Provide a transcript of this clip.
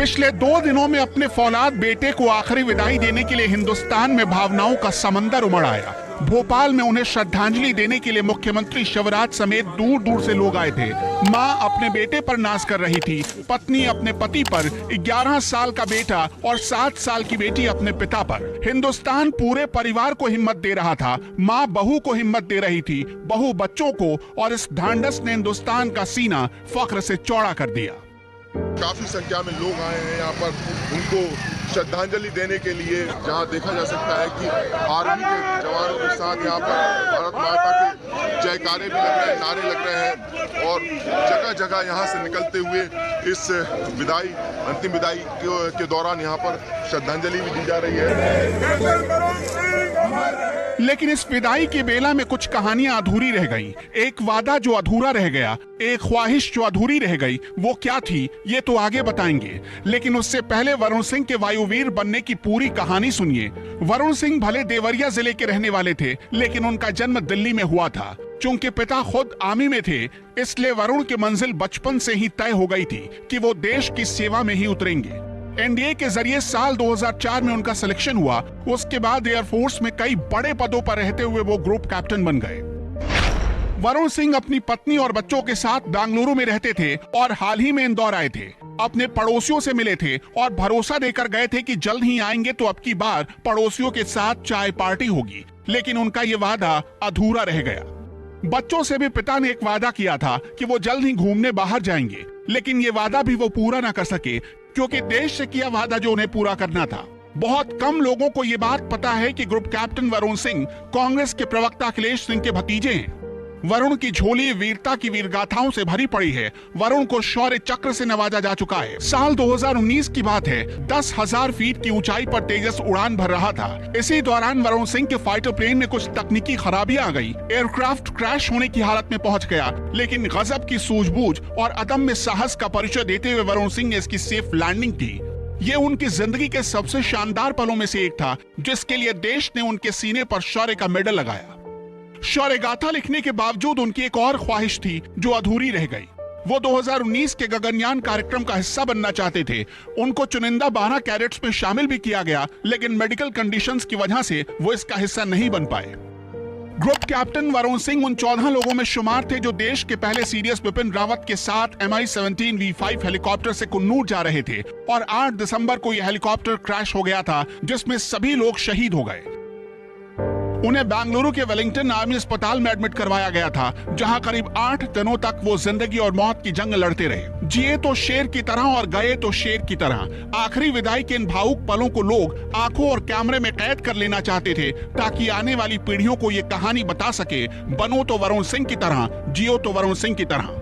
पिछले 2 दिनों में अपने फौलाद बेटे को आखिरी विदाई देने के लिए हिंदुस्तान में भावनाओं का समंदर उमड़ आया। भोपाल में उन्हें श्रद्धांजलि देने के लिए मुख्यमंत्री शिवराज समेत दूर दूर से लोग आए थे। मां अपने बेटे पर नाज कर रही थी, पत्नी अपने पति पर, 11 साल का बेटा और 7 साल की बेटी अपने पिता पर। हिंदुस्तान पूरे परिवार को हिम्मत दे रहा था। मां बहू को हिम्मत दे रही थी, बहू बच्चों को, और इस ढांढस ने हिंदुस्तान का सीना फख्र से चौड़ा कर दिया। काफी संख्या में लोग आए हैं यहाँ पर उनको श्रद्धांजलि देने के लिए, जहाँ देखा जा सकता है कि आर्मी के जवानों के साथ यहाँ पर भारत माता के जयकारे भी लग रहे हैं, नारे लग रहे हैं, और जगह जगह यहाँ से निकलते हुए इस विदाई, अंतिम विदाई के दौरान यहाँ पर श्रद्धांजलि भी दी जा रही है। लेकिन इस विदाई के बेला में कुछ कहानियां अधूरी रह गईं। एक वादा जो अधूरा रह गया, एक ख्वाहिश जो अधूरी रह गई, वो क्या थी ये तो आगे बताएंगे। लेकिन उससे पहले वरुण सिंह के वायुवीर बनने की पूरी कहानी सुनिए। वरुण सिंह भले देवरिया जिले के रहने वाले थे, लेकिन उनका जन्म दिल्ली में हुआ था। चूंकि पिता खुद आर्मी में थे, इसलिए वरुण की मंजिल बचपन से ही तय हो गई थी कि वो देश की सेवा में ही उतरेंगे। एनडीए के जरिए साल 2004 में उनका सिलेक्शन हुआ। उसके बाद एयरफोर्स में कई बड़े पदों पर रहते हुए वो ग्रुप कैप्टन बन गए। वरुण सिंह अपनी पत्नी और बच्चों के साथ बेंगलुरु में रहते थे और हाल ही में इंदौर आए थे। अपने पड़ोसियों से मिले थे और भरोसा देकर गए थे कि जल्द ही आएंगे तो अब की बार पड़ोसियों के साथ चाय पार्टी होगी। लेकिन उनका ये वादा अधूरा रह गया। बच्चों से भी पिता ने एक वादा किया था कि वो जल्द ही घूमने बाहर जाएंगे, लेकिन ये वादा भी वो पूरा ना कर सके, क्योंकि देश से किया वादा जो उन्हें पूरा करना था। बहुत कम लोगों को ये बात पता है कि ग्रुप कैप्टन वरुण सिंह कांग्रेस के प्रवक्ता अखिलेश सिंह के भतीजे हैं। वरुण की झोली वीरता की वीरगाथाओं से भरी पड़ी है। वरुण को शौर्य चक्र से नवाजा जा चुका है। साल 2019 की बात है। 10,000 फीट की ऊंचाई पर तेजस उड़ान भर रहा था। इसी दौरान वरुण सिंह के फाइटर प्लेन में कुछ तकनीकी खराबियां आ गई। एयरक्राफ्ट क्रैश होने की हालत में पहुंच गया, लेकिन गजब की सूझबूझ और अदम्य साहस का परिचय देते हुए वरुण सिंह ने इसकी सेफ लैंडिंग की। ये उनकी जिंदगी के सबसे शानदार पलों में से एक था, जिसके लिए देश ने उनके सीने पर शौर्य का मेडल लगाया। शौर्य गाथा लिखने के बावजूद उनकी एक और ख्वाहिश थी जो अधूरी रह गई। वो 2019 के गगनयान कार्यक्रम का हिस्सा बनना चाहते थे। उनको चुनिंदा 12 कैडेट्स में शामिल भी किया गया, लेकिन मेडिकल कंडीशंस की वजह से वो इसका हिस्सा नहीं बन पाए। ग्रुप कैप्टन वरुण सिंह उन 14 लोगों में शुमार थे जो देश के पहले सीडीएस बिपिन रावत के साथ MI-17 V5 हेलीकॉप्टर से कुन्नूर जा रहे थे, और 8 दिसंबर को यह हेलीकॉप्टर क्रैश हो गया था, जिसमें सभी लोग शहीद हो गए। उन्हें बेंगलुरु के वेलिंगटन आर्मी अस्पताल में एडमिट करवाया गया था, जहां करीब 8 दिनों तक वो जिंदगी और मौत की जंग लड़ते रहे। जिए तो शेर की तरह और गए तो शेर की तरह। आखिरी विदाई के इन भावुक पलों को लोग आंखों और कैमरे में कैद कर लेना चाहते थे, ताकि आने वाली पीढ़ियों को ये कहानी बता सके, बनो तो वरुण सिंह की तरह, जियो तो वरुण सिंह की तरह।